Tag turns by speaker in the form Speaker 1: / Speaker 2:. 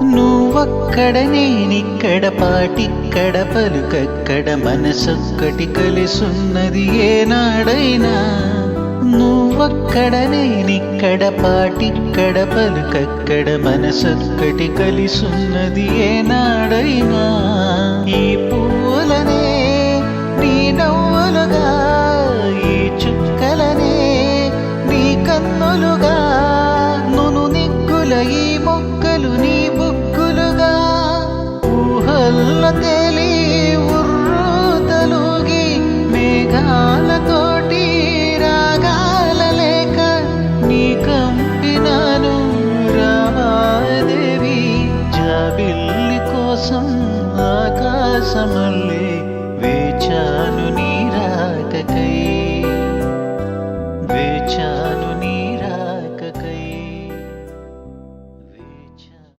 Speaker 1: నువ్వక్కడ నేనిక్కడ పాటిక్కడ పలుకక్కడ మనసొక్కటి కలిసున్నది ఏనాడైనా. నువ్వక్కడ నేనిక్కడ పాటిక్కడ పలుకక్కడ మనసొక్కటి కలిసున్నది ఏనాడైనా. ఈ పూలనే నీ నవ్వులుగా, ఈ చుక్కలనే నీ కన్నులుగా, నును నిగ్గుల ఈ మొక్కలు నీ బుక్కులుగా, ఊహల్ల తేలి ఉర్రు తలుగి మేఘాలతోటి రాగాల లేక నీ కంపినాను రావాదేవి. జాబిల్లి కోసం ఆకాశమల్ల